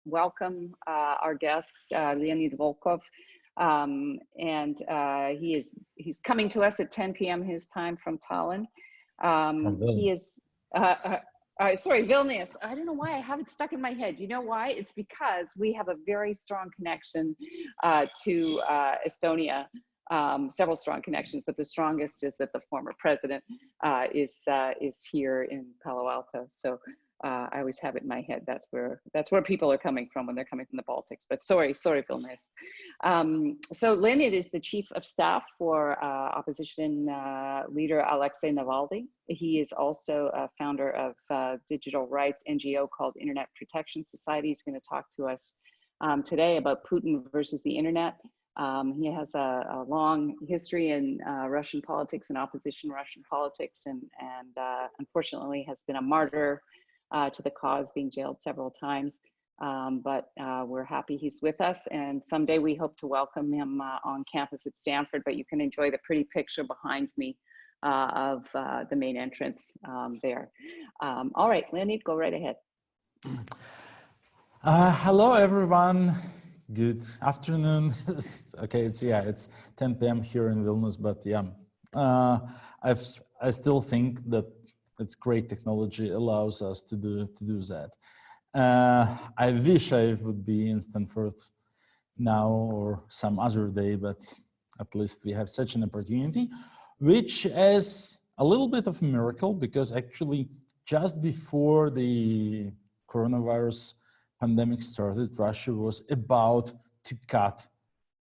welcome our guest, Leonid Volkov. He's coming to us at 10 p.m. his time from Tallinn. He is, sorry, Vilnius. I don't know why I have it stuck in my head. You know why? It's because we have a very strong connection to Estonia. Several strong connections, but the strongest is that the former president is here in Palo Alto. So I always have it in my head. That's where people are coming from when they're coming from the Baltics. But sorry, Vilnius. So Leonid is the chief of staff for opposition leader Alexei Navalny. He is also a founder of digital rights NGO called Internet Protection Society. He's going to talk to us today about Putin versus the internet. He has a long history in Russian politics and opposition Russian politics, and unfortunately has been a martyr to the cause, being jailed several times. But we're happy he's with us, and someday we hope to welcome him on campus at Stanford. But you can enjoy the pretty picture behind me of the main entrance there. All right, Leonid, go right ahead. Hello, everyone. Good afternoon. Okay, it's 10 p.m. here in Vilnius, but yeah, I still think that it's great technology allows us to do that. I wish I would be in Stanford now or some other day, but at least we have such an opportunity, which is a little bit of a miracle, because actually just before the coronavirus pandemic started, Russia was about to cut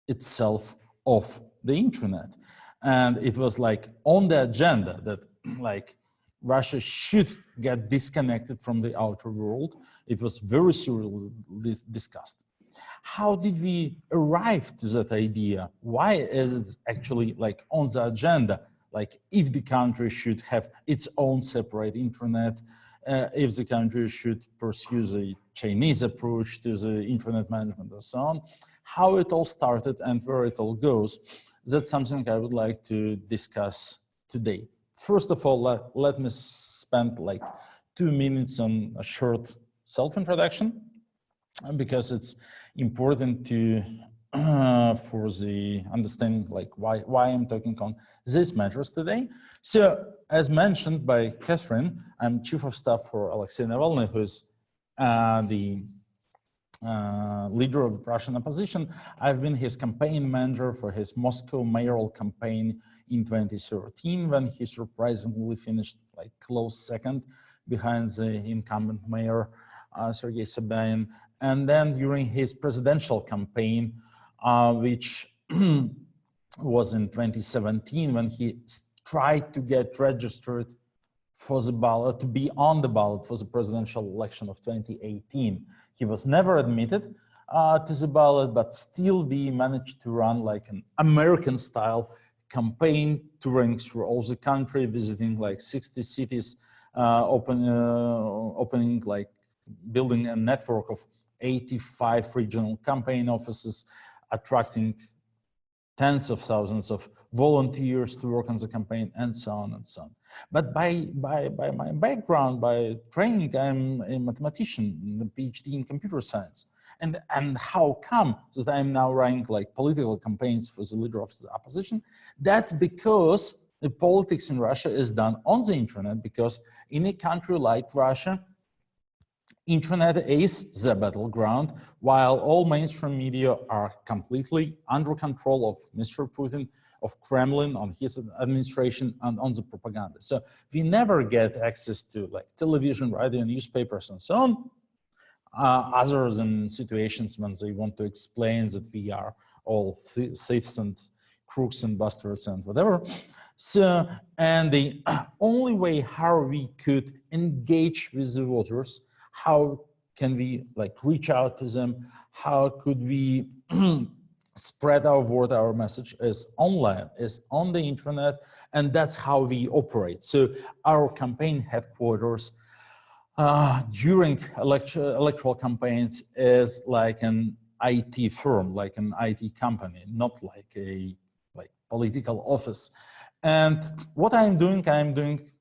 itself off the internet. And it was like on the agenda that like Russia should get disconnected from the outer world. It was very seriously discussed. How did we arrive to that idea? Why is it actually like on the agenda? Like if the country should have its own separate internet, if the country should pursue the Chinese approach to the internet management and so on, how it all started and where it all goes, that's something I would like to discuss today. First of all, let me spend like 2 minutes on a short self-introduction, because it's important to for the understanding like why I'm talking on these matters today. So as mentioned by Catherine, I'm chief of staff for Alexei Navalny, who is the leader of Russian opposition. I've been his campaign manager for his Moscow mayoral campaign in 2013, when he surprisingly finished like close second behind the incumbent mayor, Sergei Sobyanin. And then during his presidential campaign, which was in 2017, when he tried to get registered for the ballot, to be on the ballot for the presidential election of 2018. He was never admitted to the ballot, but still we managed to run like an American style campaign, touring through all the country, visiting like 60 cities, opening like building a network of 85 regional campaign offices, attracting tens of thousands of volunteers to work on the campaign, and so on and so on. But by my background, by training, I'm a mathematician, a PhD in computer science. And how come that I'm now running like political campaigns for the leader of the opposition? That's because the politics in Russia is done on the internet, because in a country like Russia, internet is the battleground, while all mainstream media are completely under control of Mr. Putin, of Kremlin, on his administration, and on the propaganda. So we never get access to like television, radio, newspapers, and so on, other than situations when they want to explain that we are all thieves and crooks and bastards and whatever. So, and the only way how we could engage with the voters, how can we like reach out to them, how could we spread our word, our message, is online, is on the internet, and that's how we operate. So our campaign headquarters during electoral campaigns is like an IT firm, like an IT company, not like a political office. And what I'm doing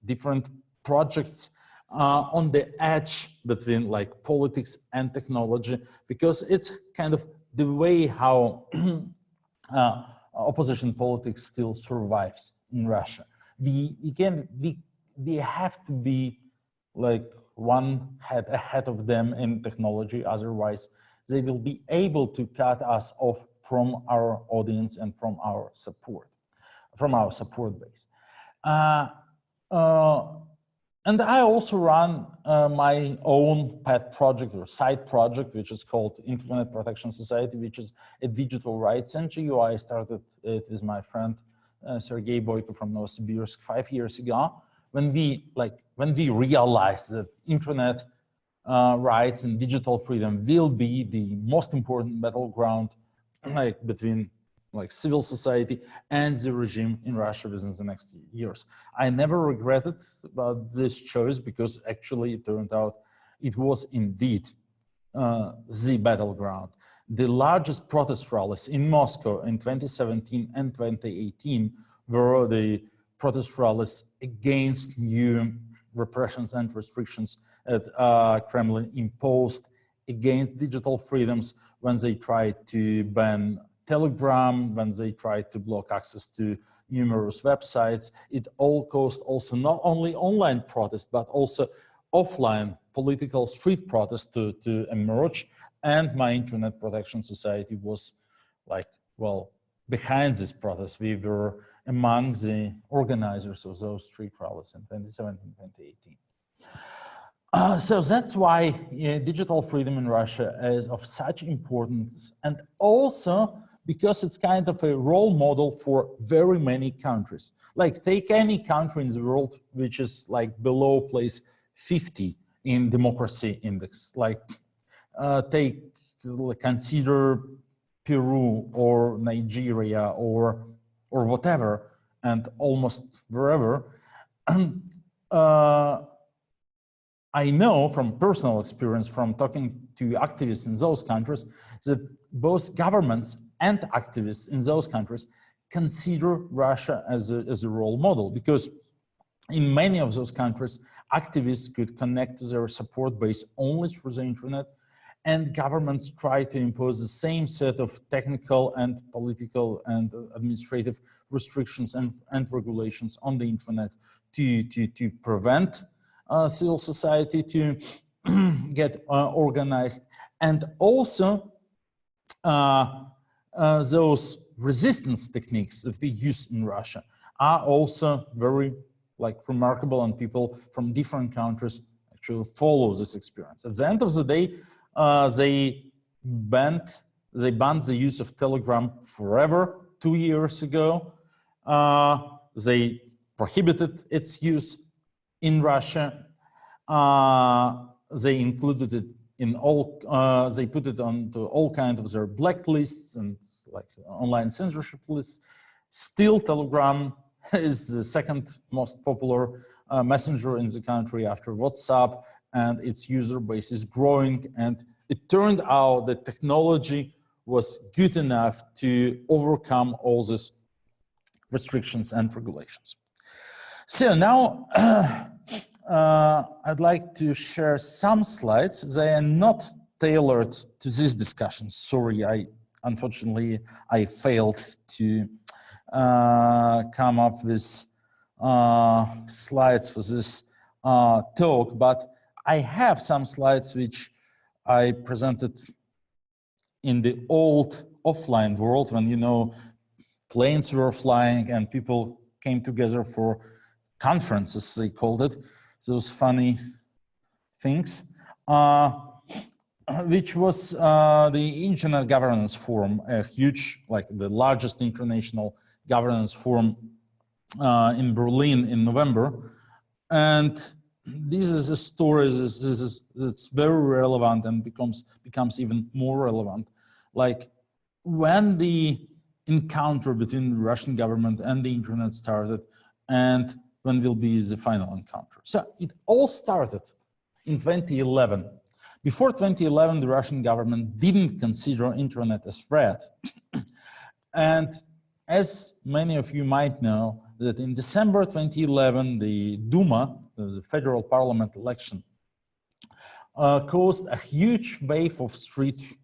different projects on the edge between like politics and technology, because it's kind of the way how opposition politics still survives in Russia. We have to be like one head ahead of them in technology, otherwise they will be able to cut us off from our audience and from our support base. And I also run my own pet project or side project, which is called Internet Protection Society, which is a digital rights NGO. I started it with my friend Sergei Boyko from Novosibirsk 5 years ago, when we realized that internet rights and digital freedom will be the most important battleground, like between like civil society and the regime in Russia within the next years. I never regretted about this choice, because actually it turned out it was indeed the battleground. The largest protest rallies in Moscow in 2017 and 2018 were the protest rallies against new repressions and restrictions that Kremlin imposed against digital freedoms, when they tried to ban Telegram, when they tried to block access to numerous websites. It all caused also not only online protests, but also offline political street protests to emerge. And my Internet Protection Society was like, well, behind this protest. We were among the organizers of those street rallies in 2017, 2018. So that's why digital freedom in Russia is of such importance, and also because it's kind of a role model for very many countries. Like, take any country in the world which is like below place 50 in democracy index. Like, consider Peru or Nigeria or whatever, and almost wherever. I know from personal experience, from talking to activists in those countries, that both governments and activists in those countries consider Russia as a role model, because in many of those countries, activists could connect to their support base only through the internet, and governments try to impose the same set of technical and political and administrative restrictions and regulations on the internet to prevent civil society to get organized. And also those resistance techniques that we use in Russia are also very remarkable, and people from different countries actually follow this experience. At the end of the day, they banned the use of Telegram forever 2 years ago. They prohibited its use in Russia. They included it in all, they put it onto all kinds of their blacklists and online censorship lists. Still, Telegram is the second most popular messenger in the country after WhatsApp, and its user base is growing. And it turned out that technology was good enough to overcome all these restrictions and regulations. So now I'd like to share some slides. They are not tailored to this discussion. Sorry, unfortunately I failed to come up with slides for this talk, but I have some slides which I presented in the old offline world, when, you know, planes were flying and people came together for conferences, they called it, those funny things, which was the Internet Governance Forum, a huge, the largest international governance forum in Berlin in November. And this is a story that's very relevant and becomes even more relevant. Like, when the encounter between the Russian government and the internet started, and when will be the final encounter. So it all started in 2011. Before 2011, the Russian government didn't consider internet as threat. And as many of you might know, that in December 2011, the Duma, the federal parliament election, caused a huge wave of street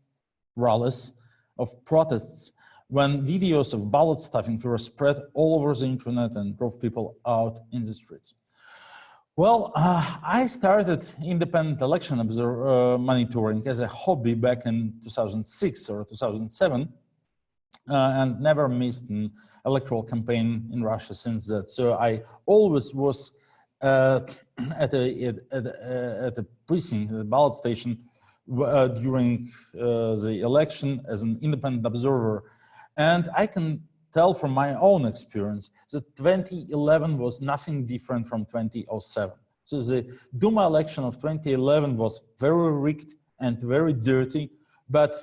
rallies, of protests, when videos of ballot stuffing were spread all over the internet and drove people out in the streets. Well, I started independent election monitoring as a hobby back in 2006 or 2007, and never missed an electoral campaign in Russia since that. So I always was at a precinct, the ballot station, during the election as an independent observer. And I can tell from my own experience that 2011 was nothing different from 2007. So the Duma election of 2011 was very rigged and very dirty, but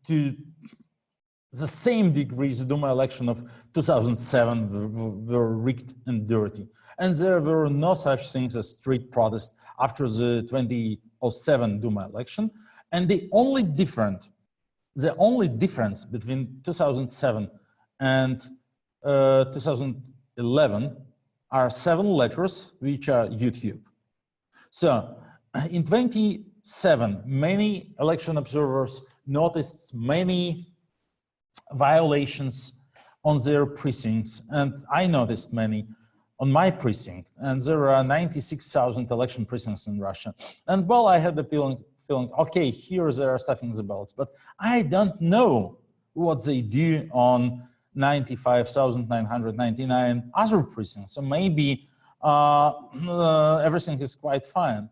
to the same degree, the Duma election of 2007 were rigged and dirty. And there were no such things as street protests after the 2007 Duma election. And the only difference between 2007 and 2011 are 7 letters, which are YouTube. So in 2007, many election observers noticed many violations on their precincts, and I noticed many on my precinct, and there are 96,000 election precincts in Russia. And well, I had the feeling, okay, here there are stuffing the ballots, but I don't know what they do on 95,999 other precincts. So maybe everything is quite fine.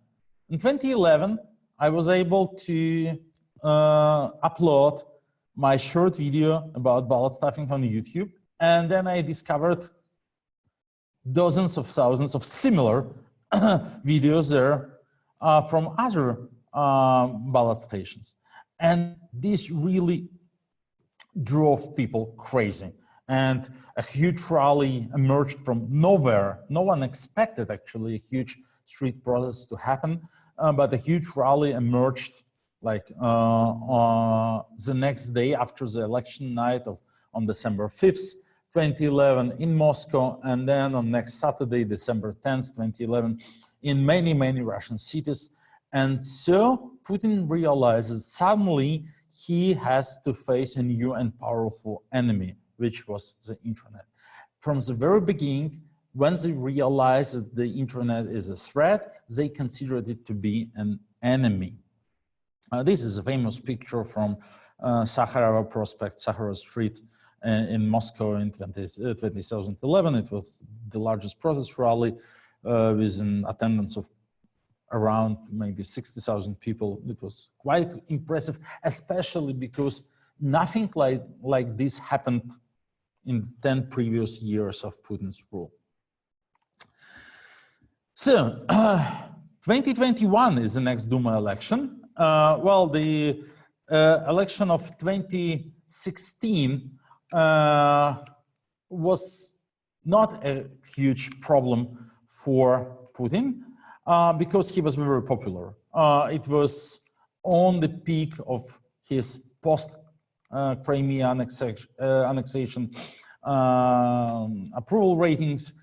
In 2011, I was able to upload my short video about ballot stuffing on YouTube, and then I discovered dozens of thousands of similar videos there from other ballot stations. And this really drove people crazy. And a huge rally emerged from nowhere. No one expected actually a huge street protest to happen, but a huge rally emerged like the next day after the election night on December 5th, 2011 in Moscow, and then on next Saturday, December 10th, 2011, in many, many Russian cities. And so Putin realizes suddenly he has to face a new and powerful enemy, which was the internet. From the very beginning, when they realized that the internet is a threat, they considered it to be an enemy. This is a famous picture from Sakharova Prospect, Sakharov Street in Moscow in 2011. It was the largest protest rally with an attendance of around maybe 60,000 people. It was quite impressive, especially because nothing like this happened in 10 previous years of Putin's rule. So 2021 is the next Duma election. Well, the election of 2016 was not a huge problem for Putin because he was very popular. It was on the peak of his post-Crimea annexation approval ratings.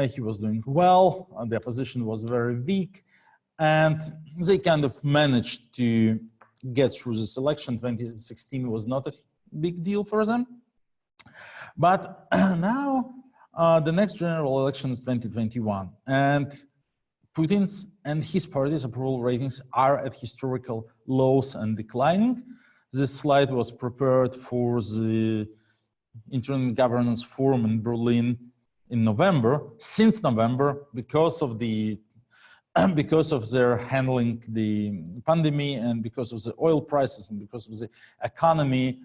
He was doing well, the opposition was very weak, and they kind of managed to get through this election. 2016 was not a big deal for them. But now the next general election is 2021, and Putin's and his party's approval ratings are at historical lows and declining. This slide was prepared for the Internal Governance Forum in Berlin in November. Since November, because of their handling the pandemic and because of the oil prices and because of the economy,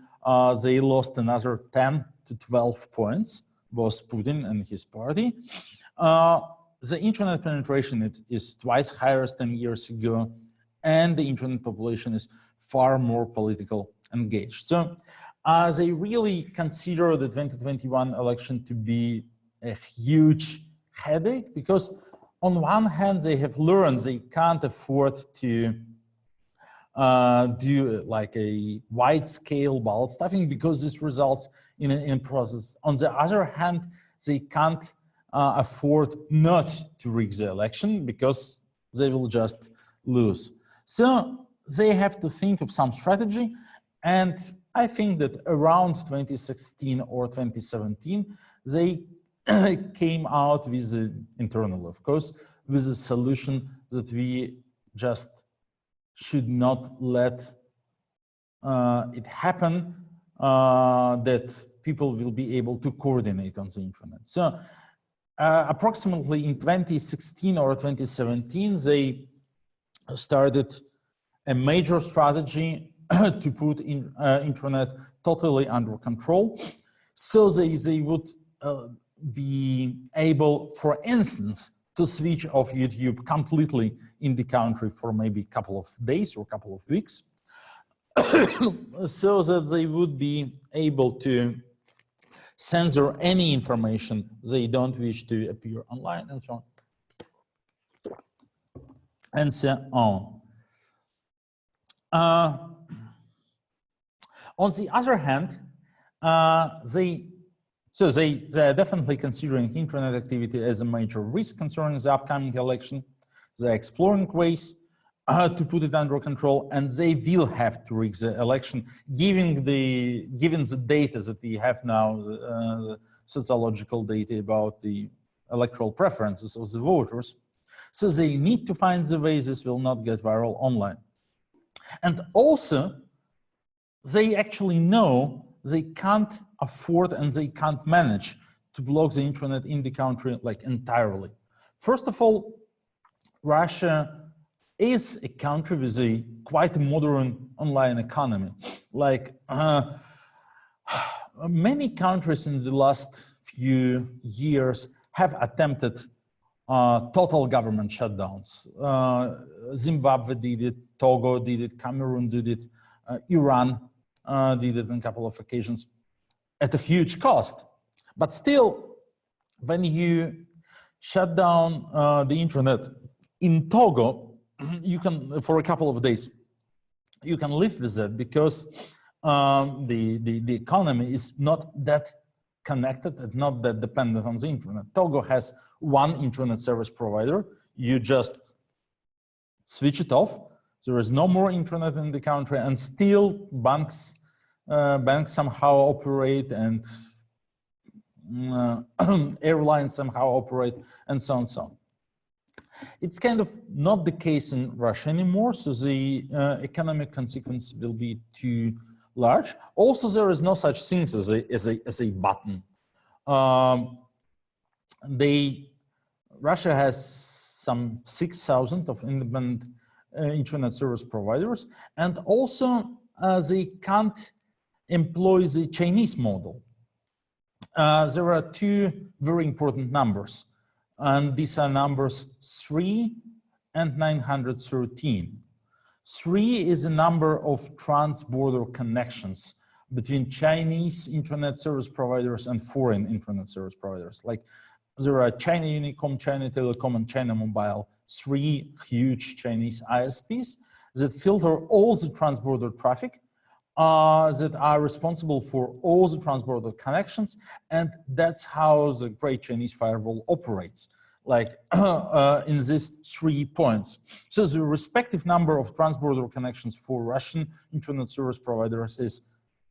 they lost another 10 to 12 points, both Putin and his party. The internet penetration is twice higher than 10 years ago, and the internet population is far more politically engaged. So they really consider the 2021 election to be a huge headache, because on one hand, they have learned they can't afford to do like a wide-scale ballot stuffing because this results in a process. On the other hand, they can't afford not to rig the election because they will just lose. So they have to think of some strategy, and I think that around 2016 or 2017, they came out with the internal, of course, with a solution that we just should not let it happen, that people will be able to coordinate on the internet. So approximately in 2016 or 2017, they started a major strategy to put in internet totally under control. So they would be able, for instance, to switch off YouTube completely in the country for maybe a couple of days or a couple of weeks, so that they would be able to censor any information they don't wish to appear online, and so on. And so on. On the other hand, they are definitely considering internet activity as a major risk concerning the upcoming election. They're exploring ways to put it under control, and they will have to rig the election, given the data that we have now, the sociological data about the electoral preferences of the voters. So they need to find the way this will not get viral online. And also, they actually know they can't afford and they can't manage to block the internet in the country like entirely. First of all, Russia is a country with a quite modern online economy. Like many countries in the last few years have attempted total government shutdowns. Zimbabwe did it, Togo did it, Cameroon did it, Iran did it on a couple of occasions at a huge cost. But still, when you shut down the internet in Togo, you can, for a couple of days, you can live with that because the economy is not that connected and not that dependent on the internet. Togo has one internet service provider. You just switch it off. There is no more internet in the country, and still banks somehow operate, and airlines somehow operate, and so on and so on. It's kind of not the case in Russia anymore, so the economic consequence will be too large. Also, there is no such thing as a button. Russia has some 6,000 of independent internet service providers, and also they can't employ the Chinese model. There are two very important numbers, and these are numbers 3 and 913. 3 is the number of trans-border connections between Chinese internet service providers and foreign internet service providers. Like there are China Unicom, China Telecom, and China Mobile, 3 huge Chinese ISPs that filter all the trans-border traffic, that are responsible for all the trans-border connections, and that's how the Great Chinese Firewall operates, like in these 3 points. So the respective number of trans-border connections for Russian internet service providers is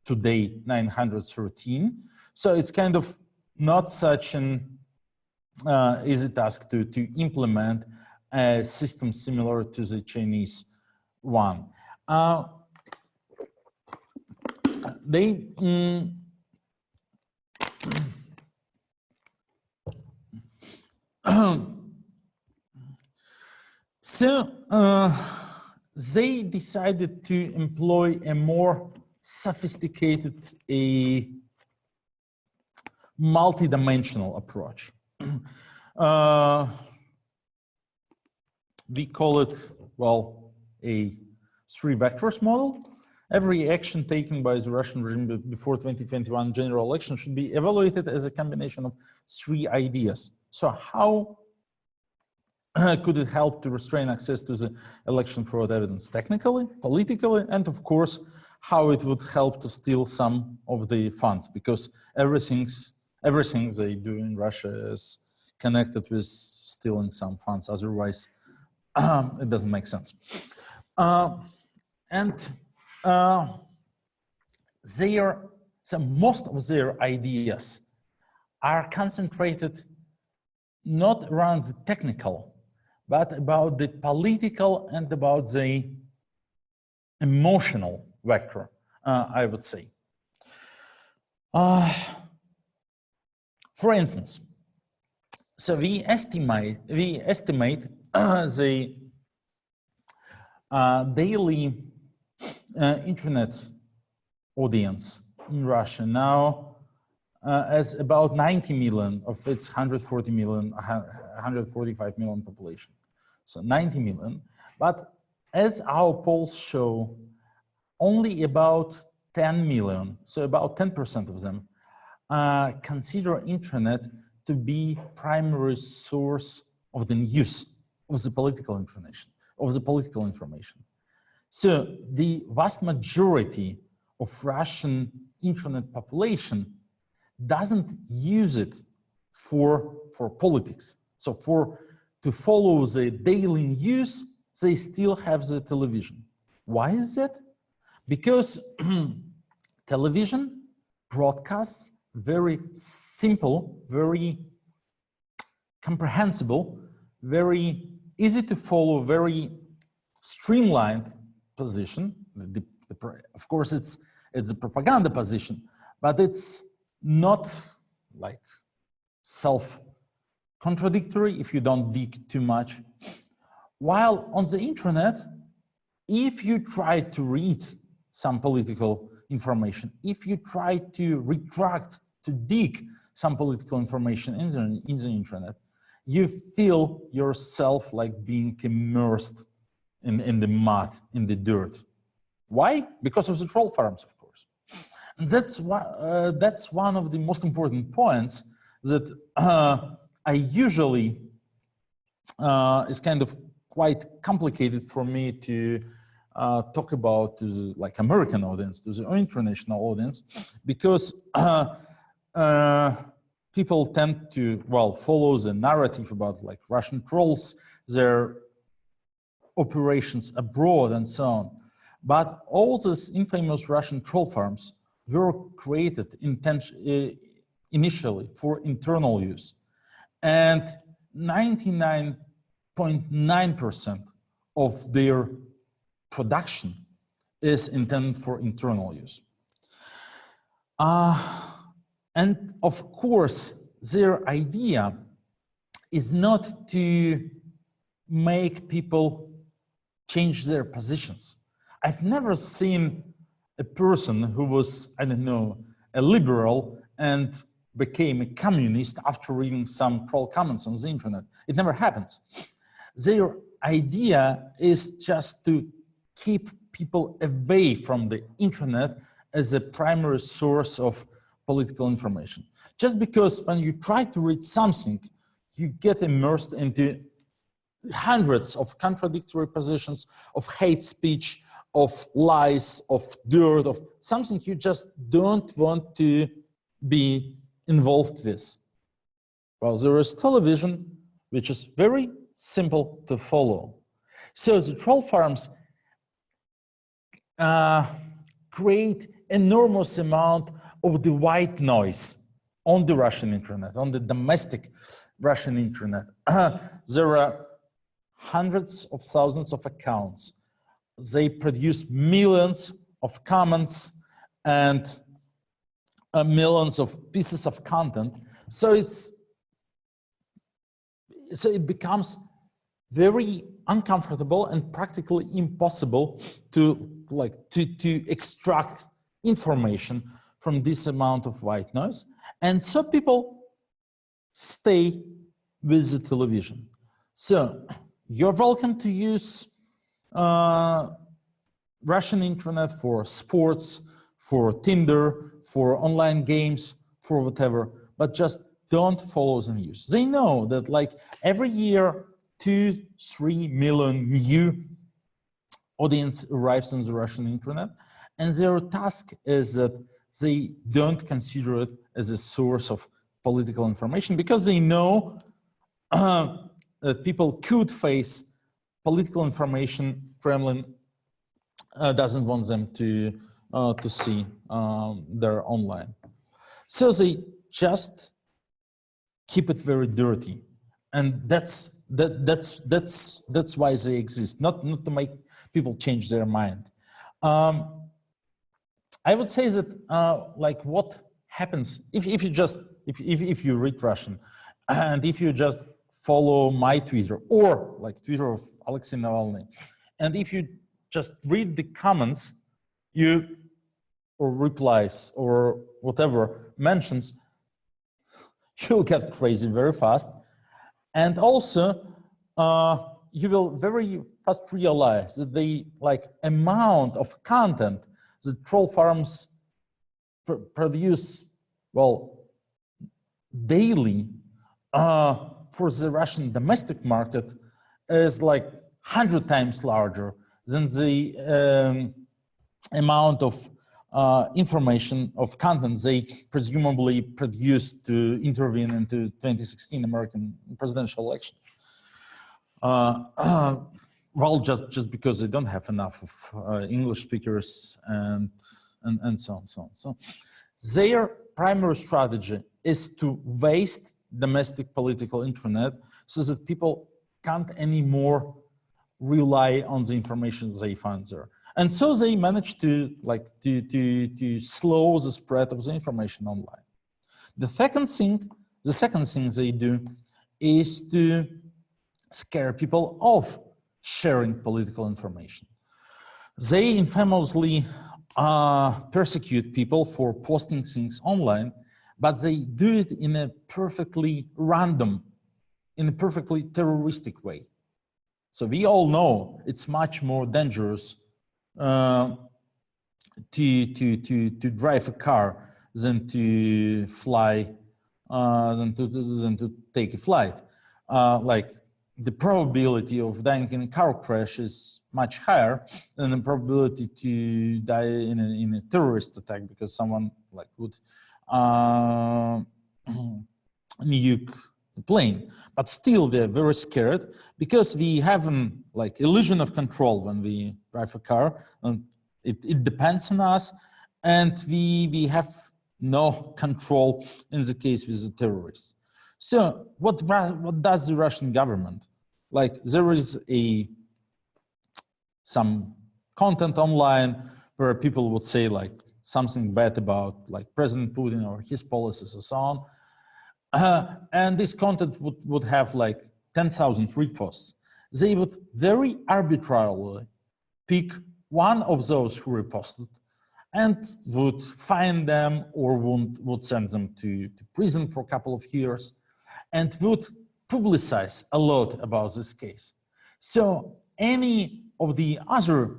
today 913. So it's kind of not such an easy task to implement a system similar to the Chinese one. They decided to employ a more sophisticated, multi-dimensional approach. We call it, well, a 3 vectors model. Every action taken by the Russian regime before 2021 general election should be evaluated as a combination of 3 ideas. So how could it help to restrain access to the election fraud evidence technically, politically, and of course, how it would help to steal some of the funds, because everything they do in Russia is connected with stealing some funds. Otherwise, it doesn't make sense. So most of their ideas are concentrated not around the technical, but about the political and about the emotional vector, I would say. For instance, so we estimate the daily internet audience in Russia now as about 90 million of its 140 million, 145 million population. So 90 million, but as our polls show, only about 10 million, so about 10% of them, consider internet to be primary source of the news, of the political information, So the vast majority of Russian internet population doesn't use it for politics. So to follow the daily news, they still have the television. Why is that? Because television broadcasts very simple, very comprehensible, very easy to follow, very streamlined position. Of course, it's a propaganda position, but it's not like self-contradictory if you don't dig too much. While on the internet, if you try to read some political information, if you try to retract, to dig some political information in the internet, you feel yourself like being immersed in the mud, in the dirt. Why? Because of the troll farms, of course. And that's one of the most important points that I usually is kind of quite complicated for me to talk about to the like American audience, to the international audience, because people tend to, well, follow the narrative about like Russian trolls, their operations abroad and so on. But all these infamous Russian troll farms were created initially for internal use. And 99.9% of their production is intended for internal use. And of course, their idea is not to make people change their positions. I've never seen a person who was, I don't know, a liberal and became a communist after reading some troll comments on the internet. It never happens. Their idea is just to keep people away from the internet as a primary source of political information. Just because when you try to read something, you get immersed into hundreds of contradictory positions, of hate speech, of lies, of dirt, of something you just don't want to be involved with. Well, there is television, which is very simple to follow. So the troll farms create enormous amount of the white noise on the Russian internet, on the domestic Russian internet. There are hundreds of thousands of accounts. They produce millions of comments and millions of pieces of content. So it becomes very uncomfortable and practically impossible to extract information from this amount of white noise. And so people stay with the television. So you're welcome to use Russian internet for sports, for Tinder, for online games, for whatever, but just don't follow the news. They know that like every year, 2-3 million new audience arrives on the Russian internet, and their task is that they don't consider it as a source of political information because they know that people could face political information Kremlin doesn't want them to see their online. So they just keep it very dirty, and that's why they exist, not to make people change their mind. I would say that like what happens if you read Russian, and if you just follow my Twitter or like Twitter of Alexei Navalny, and if you just read the comments, or replies or whatever mentions, you'll get crazy very fast. And also you will very fast realize that the amount of content that troll farms produce, well, daily for the Russian domestic market is like 100 times larger than the amount of information of content they presumably produced to intervene into 2016 American presidential election. Well, just because they don't have enough of English speakers and so on, so on. So their primary strategy is to waste domestic political internet so that people can't anymore rely on the information they find there. And so they manage to slow the spread of the information online. The second thing they do is to scare people off sharing political information. They infamously persecute people for posting things online, but they do it in a perfectly random, in a perfectly terroristic way. So we all know it's much more dangerous to drive a car than to fly, than to take a flight. Like the probability of dying in a car crash is much higher than the probability to die in a terrorist attack because someone would nuke the plane. But still, they're very scared because we have an illusion of control when we drive a car, and it depends on us, and we have no control in the case with the terrorists. So what does the Russian government? There is some content online where people would say something bad about President Putin or his policies and so on. And this content would have 10,000 reposts. They would very arbitrarily pick one of those who reposted and would fine them or would send them to prison for a couple of years and would publicize a lot about this case. So any of the other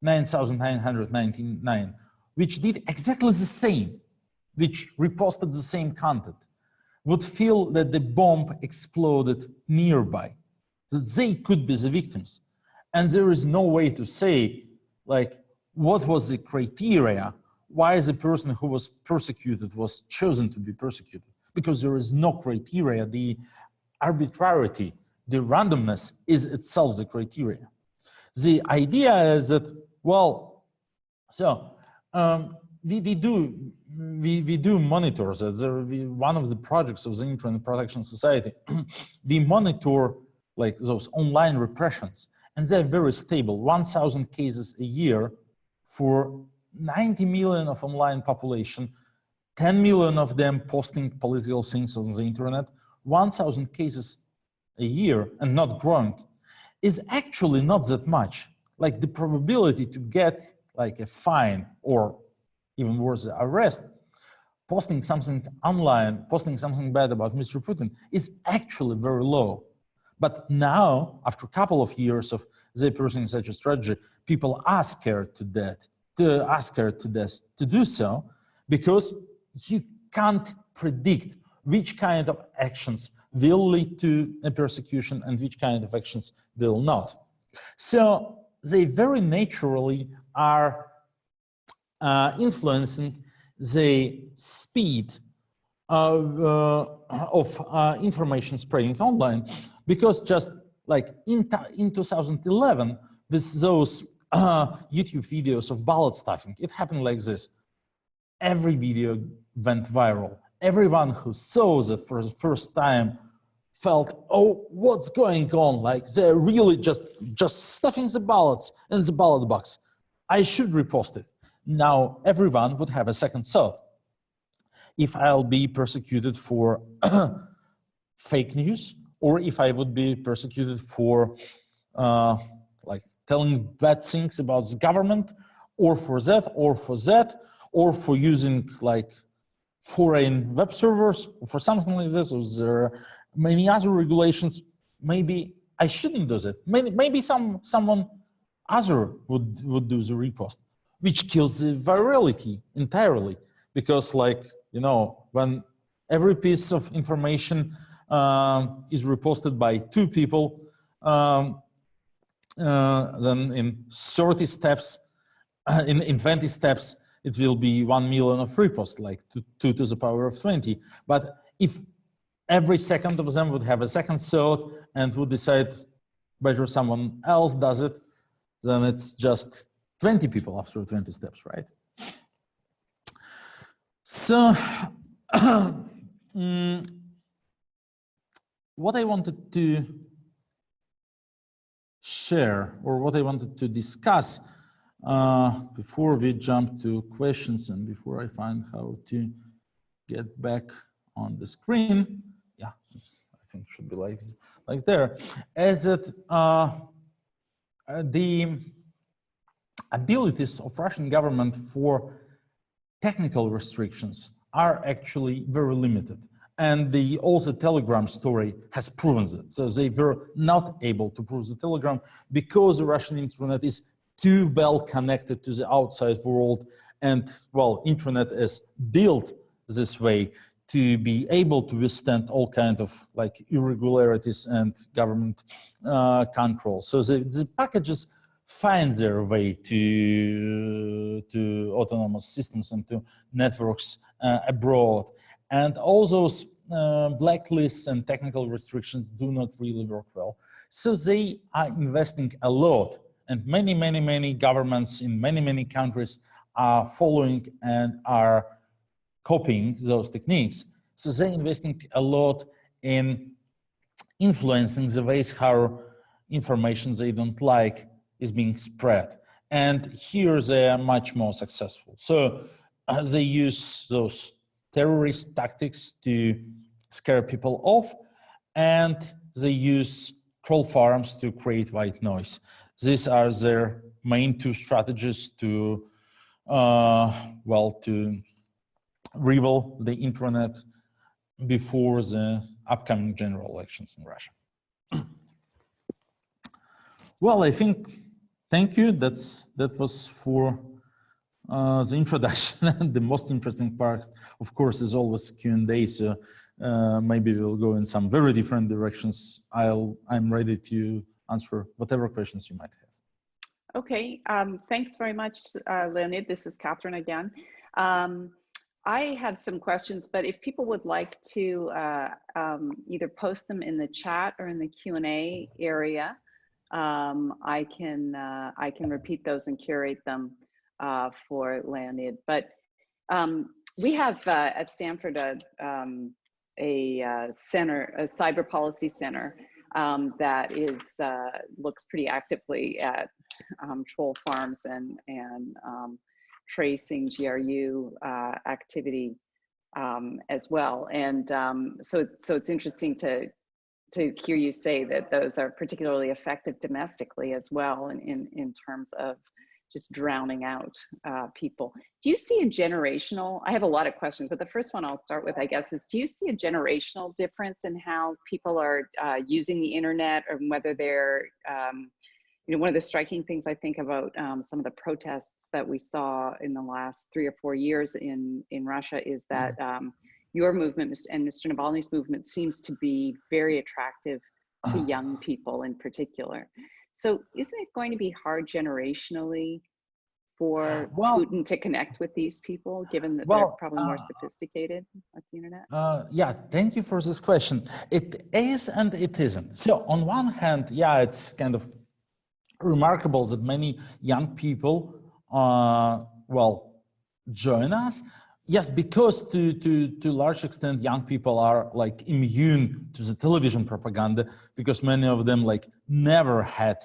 9,999 which did exactly the same, which reposted the same content, would feel that the bomb exploded nearby, that they could be the victims. And there is no way to say, what was the criteria, why the person who was persecuted was chosen to be persecuted, because there is no criteria. The arbitrarity, the randomness is itself the criteria. The idea is that, well, so we do monitor that. One of the projects of the Internet Protection Society, we monitor those online repressions, and they're very stable. 1,000 cases a year for 90 million of online population, 10 million of them posting political things on the internet. 1,000 cases a year and not growing is actually not that much. The probability to get a fine or even worse, arrest, posting something online, posting something bad about Mr. Putin is actually very low. But now, after a couple of years of they pursuing such a strategy, people are scared to death to do so, because you can't predict which kind of actions will lead to a persecution and which kind of actions will not. So they very naturally are influencing the speed information spreading online, because just like in 2011, with those YouTube videos of ballot stuffing, it happened like this. Every video went viral. Everyone who saw it for the first time felt, oh, what's going on? Like they're really just stuffing the ballots in the ballot box. I should repost it. Now everyone would have a second thought. If I'll be persecuted for fake news, or if I would be persecuted for like telling bad things about the government, or for that, or for using like foreign web servers, or for something like this, or there are many other regulations, maybe I shouldn't do that. Maybe someone other would do the repost, which kills the virality entirely. Because like, you know, when every piece of information is reposted by 2 people, then in 30 steps, in 20 steps, it will be 1 million of reposts, like 2 to the power of 20. But if every second of them would have a second thought and would decide whether someone else does it, then it's just 20 people after 20 steps, right? So what I wanted to share, or what I wanted to discuss before we jump to questions and before I find how to get back on the screen, yeah, it's, I think should be like there, is that the abilities of Russian government for technical restrictions are actually very limited. And also Telegram story has proven that. So they were not able to prove the Telegram because the Russian internet is too well connected to the outside world. And well, internet is built this way to be able to withstand all kinds of like irregularities and government control. So the packages find their way to autonomous systems and to networks abroad. And all those blacklists and technical restrictions do not really work well. So they are investing a lot, and many governments in many countries are following and are copying those techniques. So they're investing a lot in influencing the ways how information they don't like is being spread. And here they are much more successful. So they use those terrorist tactics to scare people off, and they use troll farms to create white noise. These are their main 2 strategies to, well, to rival the internet before the upcoming general elections in Russia. Well, I think, thank you. That was for the introduction. The most interesting part, of course, is always Q&A. So maybe we'll go in some very different directions. I'm ready to answer whatever questions you might have. Okay, thanks very much, Leonid. This is Catherine again. I have some questions, but if people would like to either post them in the chat or in the Q&A area, I can repeat those and curate them for Leonid. But we have at Stanford a center, a cyber policy center that is looks pretty actively at troll farms and tracing GRU activity as well. And so it's interesting to hear you say that those are particularly effective domestically as well in terms of just drowning out people. Do you see a generational, I have a lot of questions, but the first one I'll start with, I guess, is do you see a generational difference in how people are using the internet, or whether they're, you know, one of the striking things I think about some of the protests that we saw in the last 3 or 4 years in Russia is that your movement and Mr. Navalny's movement seems to be very attractive to young people in particular. So isn't it going to be hard generationally for Well, Putin to connect with these people, given that they're well, probably more sophisticated at the internet? yeah, thank you for this question. It is and it isn't. So on one hand, yeah, it's kind of remarkable that many young people, well, join us. Yes, because to large extent, young people are like immune to the television propaganda because many of them like never had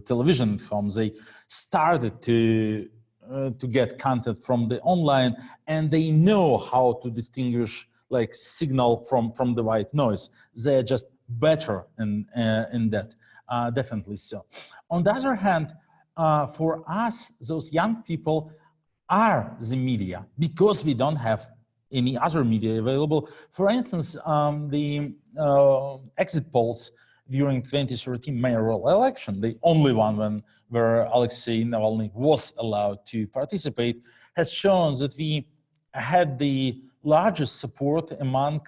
television at home. They started to get content from the online, and they know how to distinguish like signal from the white noise. They're just better in that, definitely so. On the other hand, for us, those young people are the media because we don't have any other media available. For instance, the exit polls during 2013 mayoral election, the only one where Alexei Navalny was allowed to participate, has shown that we had the largest support among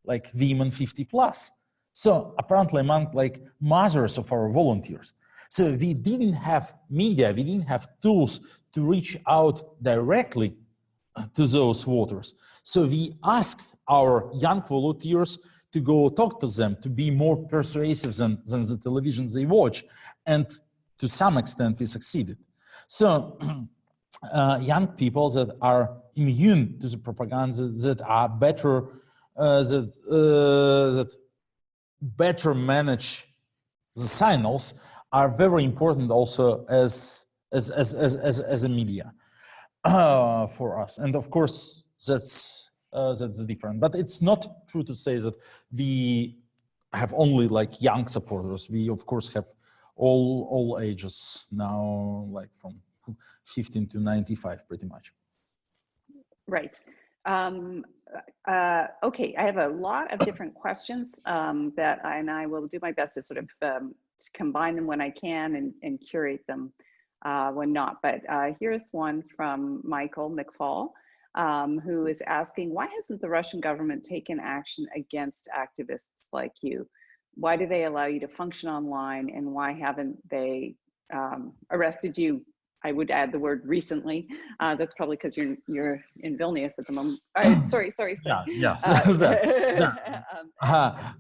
like women 50 plus. So apparently among like mothers of our volunteers. So we didn't have media, we didn't have tools to reach out directly to those voters. So we asked our young volunteers to go talk to them, to be more persuasive than the television they watch. And to some extent, we succeeded. So young people that are immune to the propaganda, that are better, that better manage the signals, are very important also as a media for us. And of course, that's different. But it's not true to say that we have only like young supporters. We of course have all ages now, like from 15 to 95, pretty much. Right. Okay, I have a lot of different questions that I will do my best to sort of combine them when I can and curate them when not. But here's one from Michael McFall, who is asking, why hasn't the Russian government taken action against activists like you? Why do they allow you to function online, and why haven't they arrested you? I would add the word recently. That's probably because you're in Vilnius at the moment. Sorry. Yeah.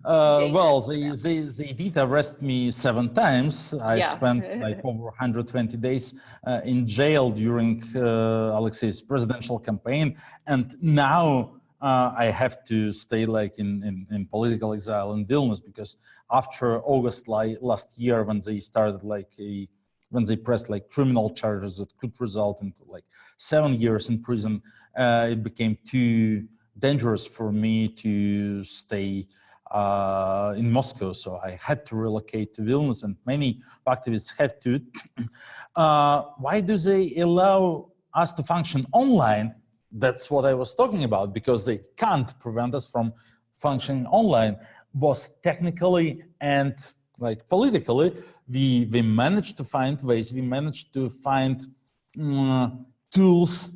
Well, they did arrest me 7 times. I spent like over 120 days in jail during Alexei's presidential campaign, and now I have to stay like in political exile in Vilnius because after August last year, when they started like when they pressed like criminal charges that could result into like 7 years in prison, it became too dangerous for me to stay in Moscow. So I had to relocate to Vilnius, and many activists have to. Why do they allow us to function online? That's what I was talking about, because they can't prevent us from functioning online, both technically and like politically. We managed to find ways, we managed to find tools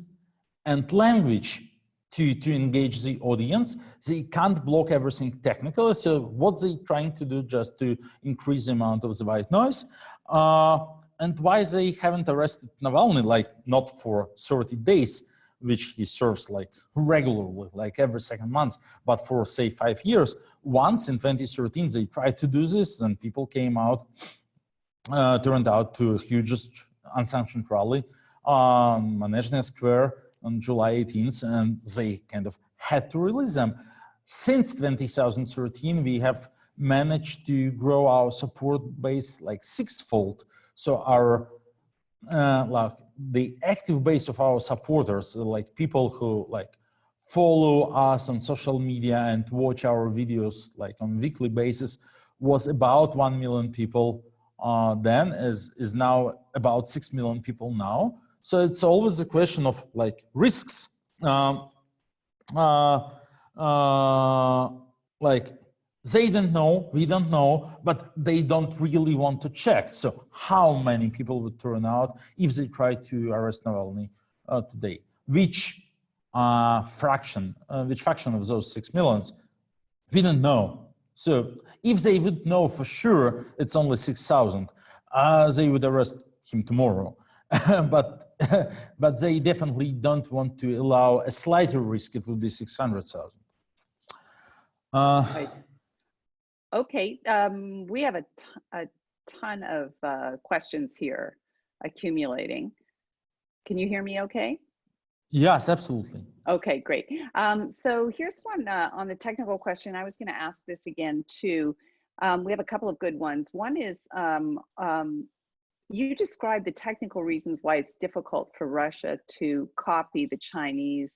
and language to engage the audience. They can't block everything technically. So what they're trying to do just to increase the amount of the white noise. And why they haven't arrested Navalny, like not for 30 days, which he serves like regularly, like every second month, but for say 5 years. Once in 2013, they tried to do this, and people came out, turned out to a huge unsanctioned rally on Manezhny Square on July 18th, and they kind of had to release them. Since 2013, we have managed to grow our support base like 6-fold. So our like the active base of our supporters, like people who like follow us on social media and watch our videos like on weekly basis, was about 1 million people then, is now about 6 million people now. So it's always a question of like risks. Like they don't know, we don't know, but they don't really want to check. So how many people would turn out if they try to arrest Navalny today? Which fraction of those 6 millions? We don't know. So if they would know for sure it's only 6,000, they would arrest him tomorrow. but they definitely don't want to allow a slighter risk. It would be 600,000. Right. Okay, we have a ton of questions here accumulating. Can you hear me okay? Yes, absolutely. Okay, great. So here's one on the technical question. I was going to ask this again too. We have a couple of good ones. One is, you described the technical reasons why it's difficult for Russia to copy the Chinese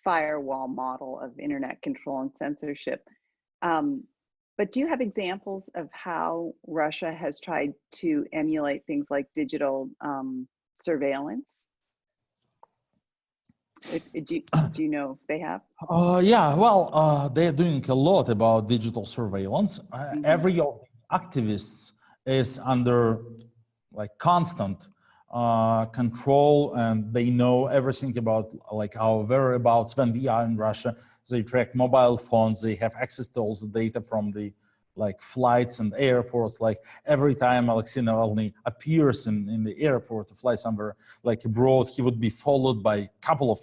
firewall model of internet control and censorship. But do you have examples of how Russia has tried to emulate things like digital surveillance? Do you know if they have? Yeah, well, they're doing a lot about digital surveillance. Every of the activists is under like constant control, and they know everything about like our whereabouts when we are in Russia. They track mobile phones. They have access to all the data from the like flights and airports. Like every time Alexei Navalny appears in the airport to fly somewhere like abroad, he would be followed by a couple of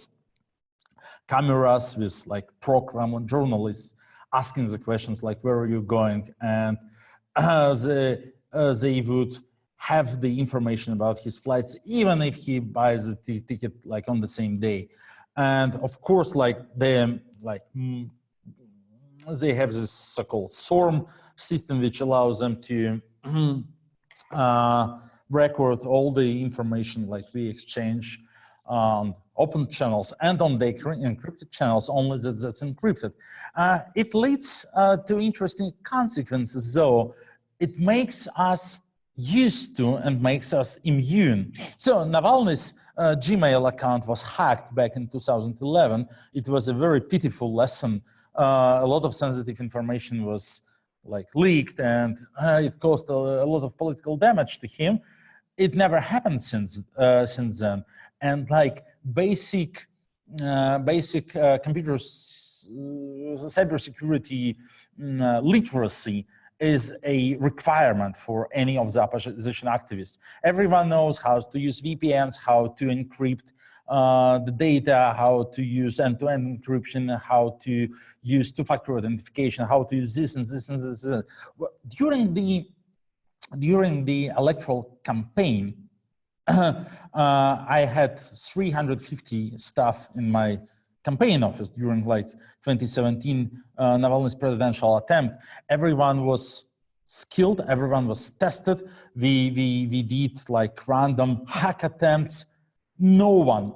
cameras with like program journalists asking the questions like, where are you going? And they would have the information about his flights, even if he buys the ticket like on the same day. And of course, like they have this so-called SORM system, which allows them to record all the information like we exchange on open channels and on the encrypted channels, only that's encrypted. It leads to interesting consequences, though. It makes us used to and makes us immune. So Navalny's Gmail account was hacked back in 2011. It was a very pitiful lesson. A lot of sensitive information was like leaked, and it caused a lot of political damage to him. It never happened since then. And like basic computer cybersecurity literacy is a requirement for any of the opposition activists. Everyone knows how to use VPNs, how to encrypt the data, how to use end-to-end encryption, how to use two-factor authentication, how to use this and this and this. And this. During the electoral campaign, I had 350 staff in my campaign office during like 2017 Navalny's presidential attempt. Everyone was skilled, everyone was tested. We did like random hack attempts. No one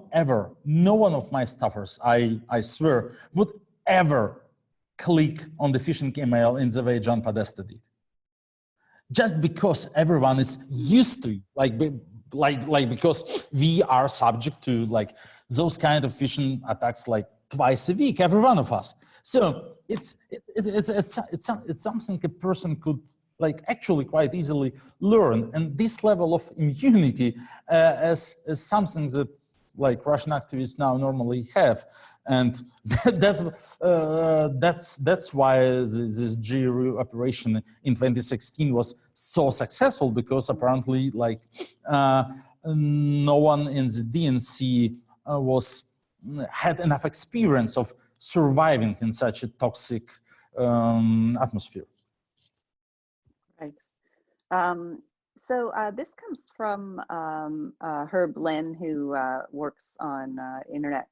of my staffers, I swear, would ever click on the phishing email in the way John Podesta did. Just because everyone is used to it, like because we are subject to like those kind of phishing attacks like twice a week, every one of us. So it's something a person could like actually quite easily learn, and this level of immunity is something that like Russian activists now normally have, and that's why this GRU operation in 2016 was so successful, because apparently like no one in the DNC had enough experience of surviving in such a toxic atmosphere. Right. So this comes from Herb Lin, who works on internet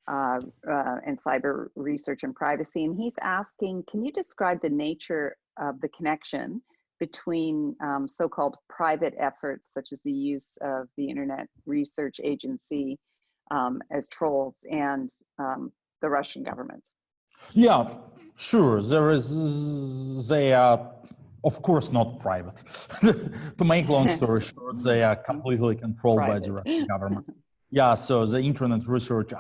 and cyber research and privacy. And he's asking, can you describe the nature of the connection between so-called private efforts, such as the use of the Internet Research Agency as trolls, and the Russian government? Yeah, sure. They are, of course, not private. To make long story short, they are completely controlled by the Russian government. Yeah, so the Internet Research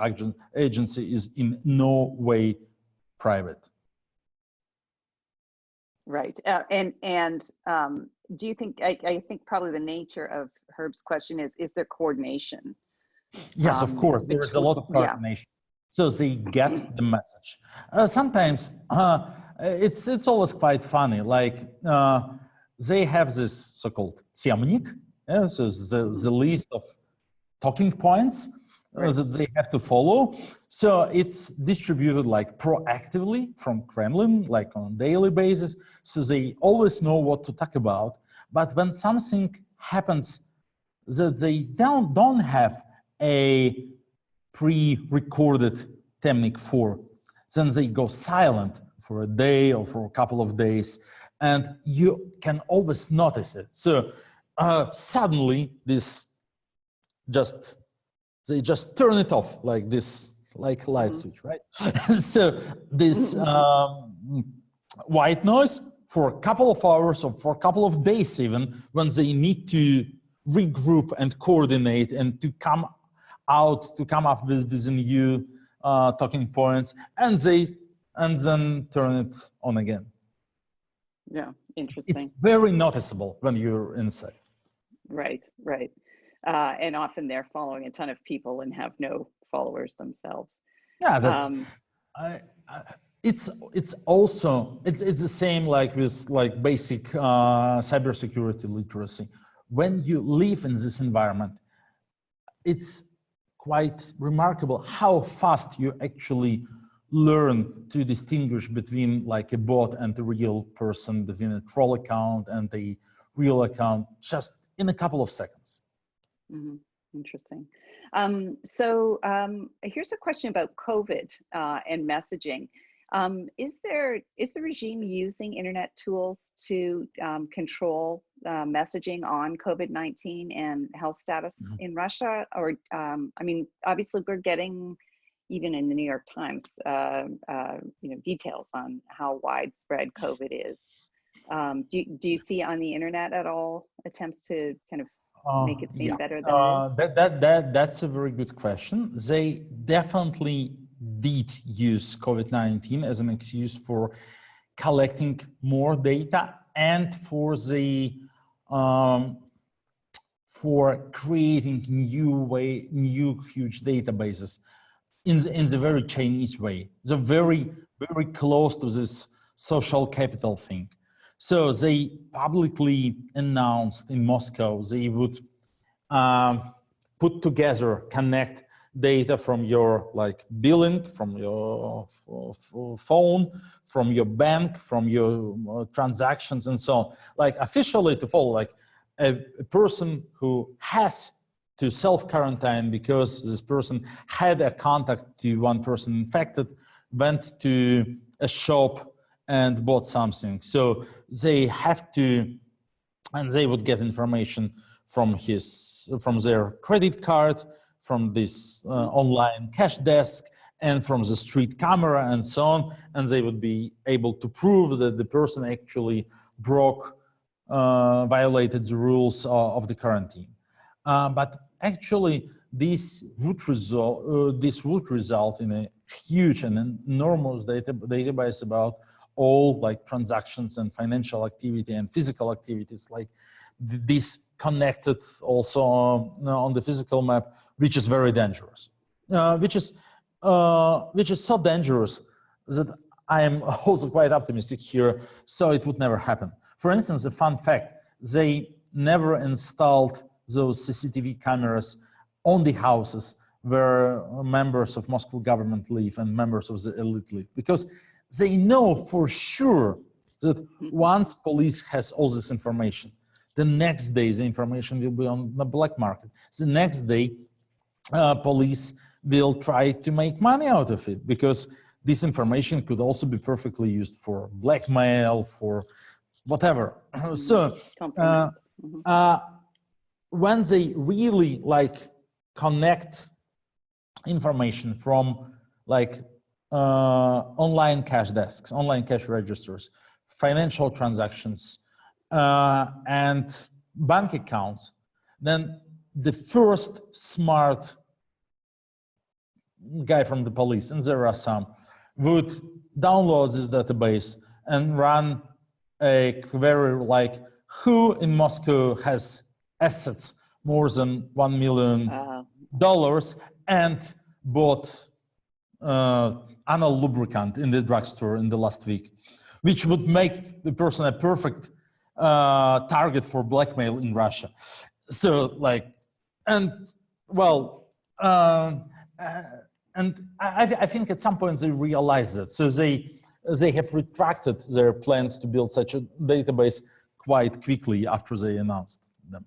Agency is in no way private. Right, and do you think, I think probably the nature of Herb's question is there coordination? Yes, of course, there is a lot of coordination. Yeah. So they get the message. Sometimes it's always quite funny. Like they have this so-called темник, so the list of talking points that they have to follow. So it's distributed like proactively from Kremlin, like on a daily basis. So they always know what to talk about. But when something happens that they don't have a pre-recorded temnik for, then they go silent for a day or for a couple of days, and you can always notice it. So suddenly they just turn it off like this, like a light switch, right? So this white noise for a couple of hours or for a couple of days even, when they need to regroup and coordinate and to come up with new talking points, and then turn it on again. Yeah, interesting. It's very noticeable when you're inside. Right. And often they're following a ton of people and have no followers themselves. Yeah, that's. It's also the same like with like basic cybersecurity literacy. When you live in this environment, it's quite remarkable how fast you actually learn to distinguish between like a bot and a real person, between a troll account and a real account, just in a couple of seconds. Mm-hmm. Interesting. So here's a question about COVID and messaging. Is the regime using internet tools to control messaging on COVID-19 and health status in Russia? Or, I mean, obviously we're getting, even in the New York Times, details on how widespread COVID is. Do you see on the internet at all attempts to kind of make it seem better than it is? That's a very good question. They definitely did use COVID-19 as an excuse for collecting more data and for creating new huge databases in the very Chinese way. They're very close to this social capital thing. So they publicly announced in Moscow they would put together, connect data from your like billing, from your phone, from your bank, from your transactions and so on. Like officially to follow, like a person who has to self-quarantine because this person had a contact to one person infected, went to a shop and bought something. So they have to, and they would get information from their credit card, from this online cash desk, and from the street camera and so on, and they would be able to prove that the person actually violated the rules of the quarantine. But actually, this would result in a huge and enormous database about all like transactions and financial activity and physical activities, like this connected also on the physical map, which is very dangerous, which is so dangerous that I am also quite optimistic here, so it would never happen. For instance, a fun fact, they never installed those CCTV cameras on the houses where members of Moscow government live and members of the elite live, because they know for sure that once police has all this information, the next day the information will be on the black market. The next day, police will try to make money out of it, because this information could also be perfectly used for blackmail, for whatever. So when they really like connect information from like online cash desks, online cash registers, financial transactions, and bank accounts, then the first smart guy from the police, and there are some, would download this database and run a query like, who in Moscow has assets more than $1 million and bought anal lubricant in the drugstore in the last week, which would make the person a perfect target for blackmail in Russia. So like, and well, and I think at some point they realized that. So they have retracted their plans to build such a database quite quickly after they announced them.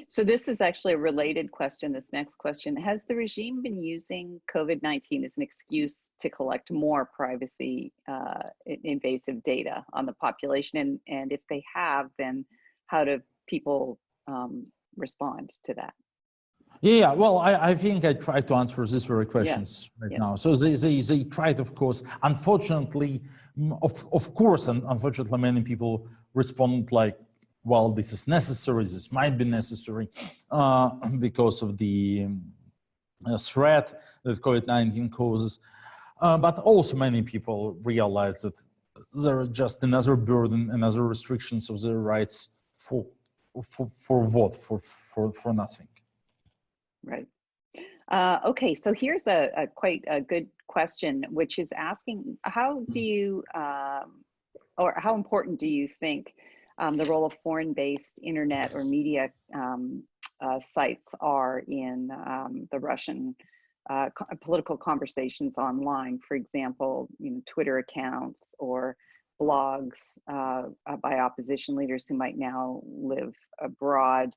So this is actually a related question, this next question. Has the regime been using COVID-19 as an excuse to collect more privacy invasive data on the population? And if they have, then how do people respond to that? Yeah, well, I think I tried to answer these very questions now. So they tried, of course. Unfortunately, of course, and unfortunately, many people respond like, well, this is necessary, this might be necessary because of the threat that COVID-19 causes. But also many people realize that there are just another burden, another restrictions of their rights for what? For nothing. Right. Okay, so here's a quite a good question, which is asking, how do you, or how important do you think the role of foreign-based internet or media sites are in the Russian political conversations online? For example, Twitter accounts or blogs by opposition leaders who might now live abroad.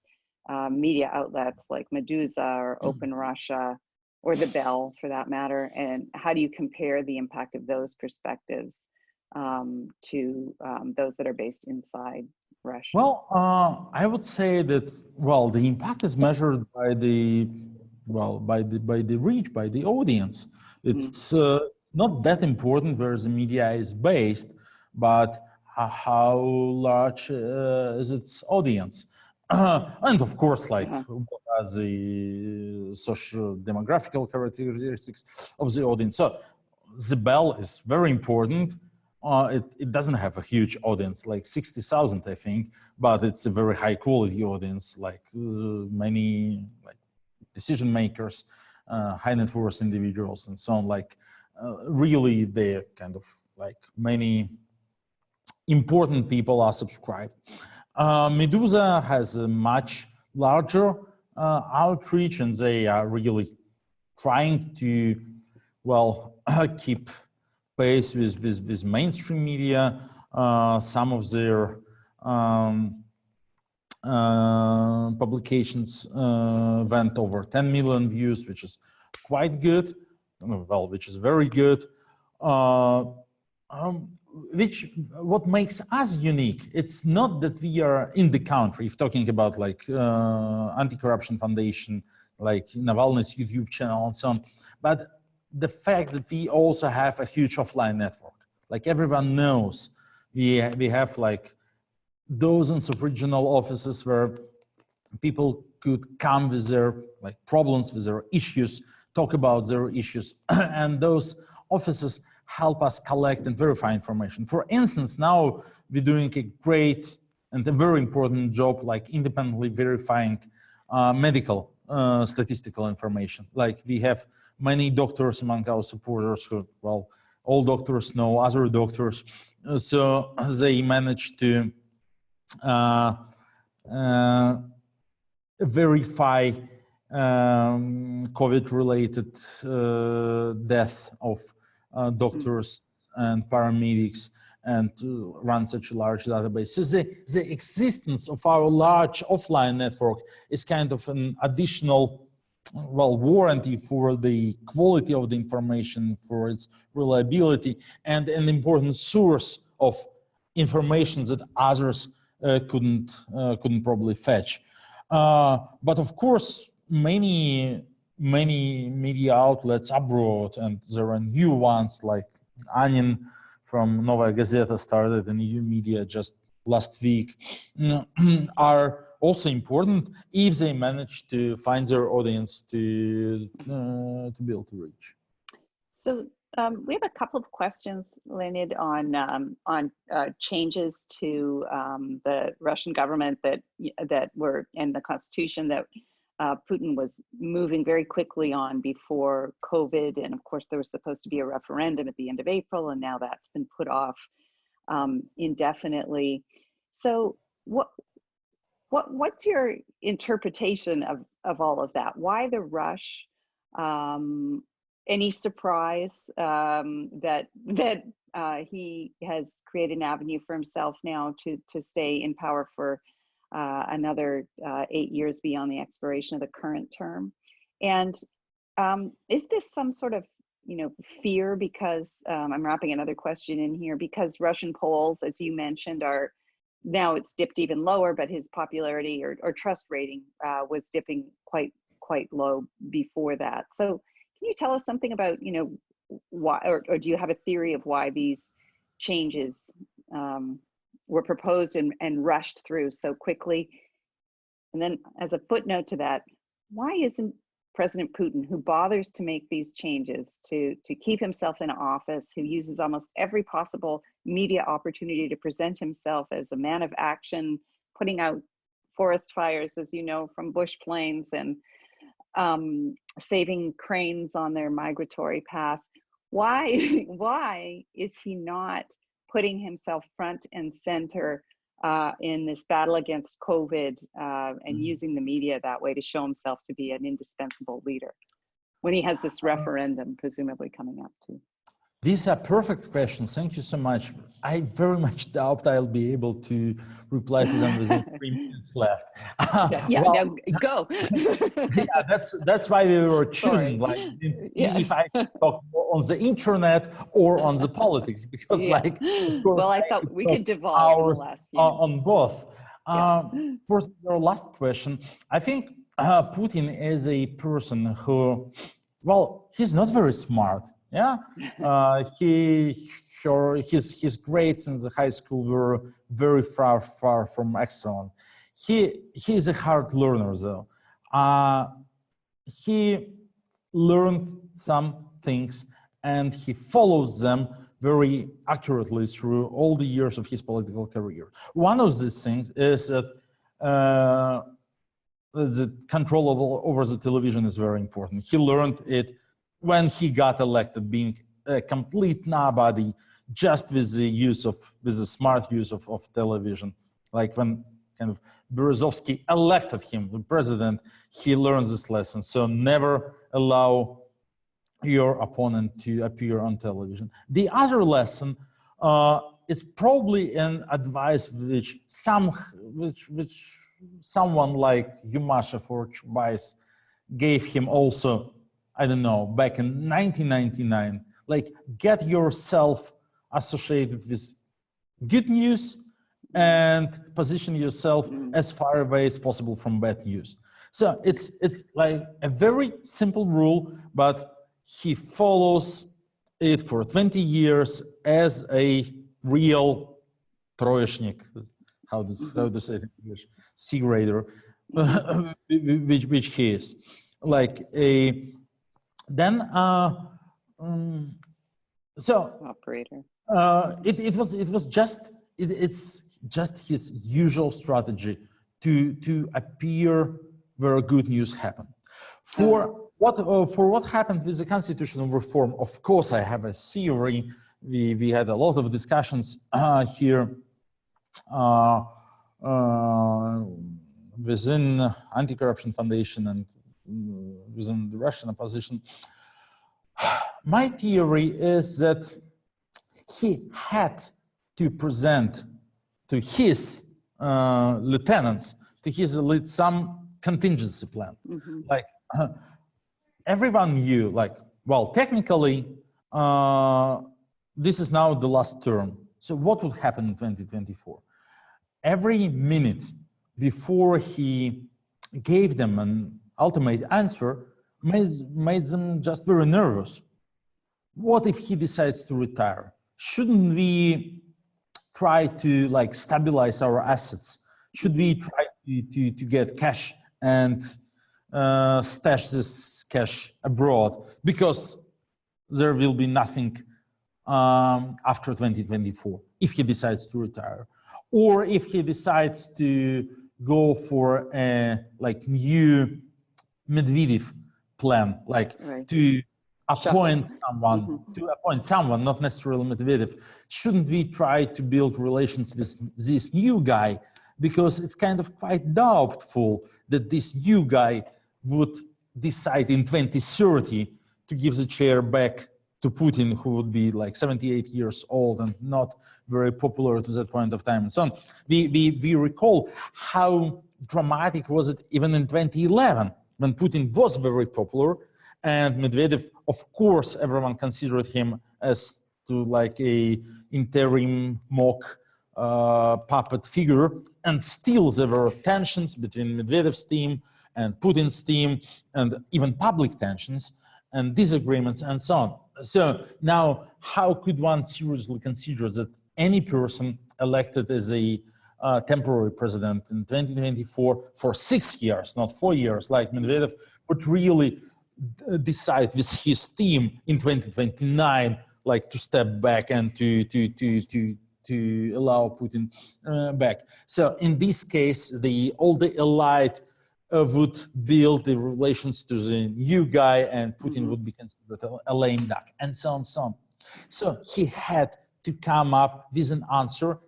Media outlets like Medusa or Open Russia or The Bell for that matter, and how do you compare the impact of those perspectives to those that are based inside Russia? Well, I would say that, well, the impact is measured by the, well, by the reach, by the audience. It's not that important where the media is based, but how large is its audience. And of course, like what are the social demographical characteristics of the audience. So the Bell is very important. It doesn't have a huge audience, like 60,000, I think, but it's a very high quality audience, like many like decision makers, high net worth individuals and so on. Like really they're kind of like many important people are subscribed. Medusa has a much larger outreach, and they are really trying to, well, keep pace with mainstream media. Some of their publications went over 10 million views, which is quite good. Well, which is very good. What makes us unique, it's not that we are in the country, if talking about like anti-corruption foundation, like Navalny's YouTube channel and so on, but the fact that we also have a huge offline network. Like everyone knows, we have like dozens of regional offices where people could come with their like problems, with their issues, talk about their issues, and those offices help us collect and verify information. For instance, now we're doing a great and a very important job, like independently verifying medical statistical information. Like we have many doctors among our supporters who, well, all doctors know other doctors, so they managed to verify COVID-related death of doctors and paramedics, and to run such a large database. So the existence of our large offline network is kind of an additional, well, warranty for the quality of the information, for its reliability, and an important source of information that others couldn't probably fetch. But of course, many media outlets abroad, and there are new ones like Anin from Novaya Gazeta started a new media just last week, are also important if they manage to find their audience to be able to reach. So we have a couple of questions, Leonid, on changes to the Russian government that were in the constitution that Putin was moving very quickly on before COVID. And of course, there was supposed to be a referendum at the end of April, and now that's been put off. indefinitely. So what's your interpretation of all of that? Why the rush? Any surprise that he has created an avenue for himself now to stay in power for another 8 years beyond the expiration of the current term? And is this some sort of fear? Because I'm wrapping another question in here, because Russian polls, as you mentioned, are now, it's dipped even lower, but his popularity or trust rating was dipping quite low before that. So can you tell us something about why, or do you have a theory of why these changes were proposed and rushed through so quickly? And then as a footnote to that, why isn't President Putin, who bothers to make these changes to keep himself in office, who uses almost every possible media opportunity to present himself as a man of action, putting out forest fires, as you know, from bush planes, and saving cranes on their migratory path, why is he not putting himself front and center in this battle against COVID and using the media that way to show himself to be an indispensable leader when he has this referendum presumably coming up too? These are perfect questions. Thank you so much. I very much doubt I'll be able to reply to them within 3 minutes left. Now go. That's why we were choosing. Sorry. If I talk more on the internet or on the politics, because well, I thought we could devolve in the last few on both. For your last question, I think Putin is a person who, well, he's not very smart. Yeah, his grades in the high school were very far from excellent. He is a hard learner though. He learned some things and he follows them very accurately through all the years of his political career. One of these things is that the control over the television is very important. He learned it when he got elected, being a complete nobody, just with the smart use of television. Like when kind of Berezovsky elected him, the president, he learned this lesson. So never allow your opponent to appear on television. The other lesson is probably an advice which someone like Yumashev or Chubais gave him also, I don't know, back in 1999, like get yourself associated with good news and position yourself as far away as possible from bad news. So it's like a very simple rule, but he follows it for 20 years as a real troyeshnik, how to say it in English, C grader, which he is. Like a then so operator. It's just his usual strategy to appear where good news happened. For what happened with the constitutional reform, of course, I have a theory. We had a lot of discussions here within Anti-Corruption Foundation and within the Russian opposition. My theory is that he had to present to his lieutenants, to his elite, some contingency plan. Like everyone knew, like, well, technically, this is now the last term. So what would happen in 2024? Every minute before he gave them an ultimate answer, made them just very nervous. What if he decides to retire? Shouldn't we try to like stabilize our assets? Should we try to get cash and stash this cash abroad? Because there will be nothing after 2024 if he decides to retire. Or if he decides to go for a like new Medvedev plan, like to appoint someone, Mm-hmm. to appoint someone, not necessarily Medvedev, shouldn't we try to build relations with this new guy? Because it's kind of quite doubtful that this new guy would decide in 2030 to give the chair back to Putin, who would be like 78 years old and not very popular to that point of time and so on. We recall how dramatic was it even in 2011 when Putin was very popular and Medvedev, of course, everyone considered him as to like a interim mock puppet figure, and still there were tensions between Medvedev's team and Putin's team, and even public tensions and disagreements and so on. So now, how could one seriously consider that any person elected as a temporary president in 2024 for 6 years, not 4 years, like Medvedev, would really decide with his team in 2029, like to step back and to allow Putin back? So in this case, all the elite would build the relations to the new guy, and Putin would be considered a lame duck, and so on, so on. So he had to come up with an answer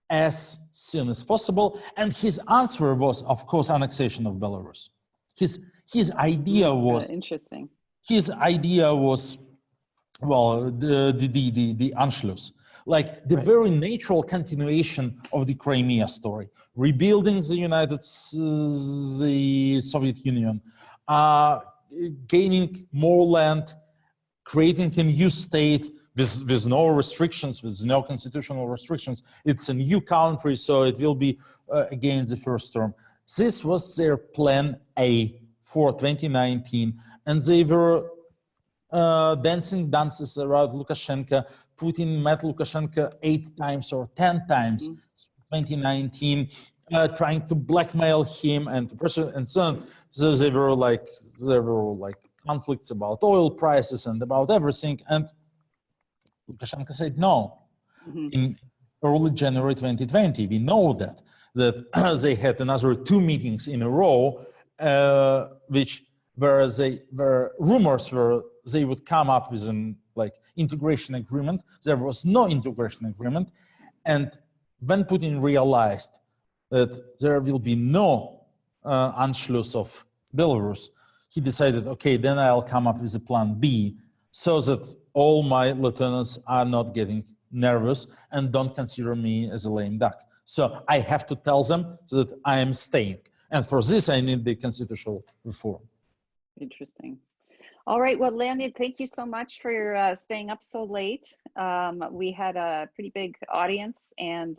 as soon as possible, and his answer was, of course, annexation of Belarus. His idea was interesting. His idea was, well, the Anschluss, like the very natural continuation of the Crimea story, rebuilding the Soviet Union, gaining more land, creating a new state with no restrictions, with no constitutional restrictions. It's a new country, so it will be again the first term. This was their plan A for 2019, and they were dancing dances around Lukashenko. Putin met Lukashenko 8 times or 10 times in 2019, trying to blackmail him and so on. So there were like conflicts about oil prices and about everything. And Lukashenko said no. In early January 2020, we know that they had another 2 meetings in a row, where rumors were they would come up with an integration agreement. There was no integration agreement, and when Putin realized that there will be no Anschluss of Belarus, he decided, okay, then I'll come up with a plan B, so that all my lieutenants are not getting nervous and don't consider me as a lame duck. So I have to tell them that I am staying, and for this I need the constitutional reform. Interesting. All right. Well, Leonid, thank you so much for your staying up so late. We had a pretty big audience, and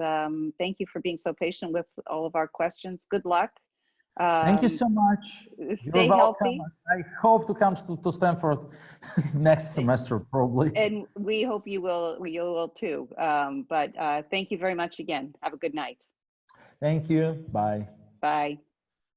thank you for being so patient with all of our questions. Good luck. Thank you so much. Stay healthy. I hope to come to Stanford next semester, probably. And we hope you will too. But thank you very much again. Have a good night. Thank you. Bye. Bye.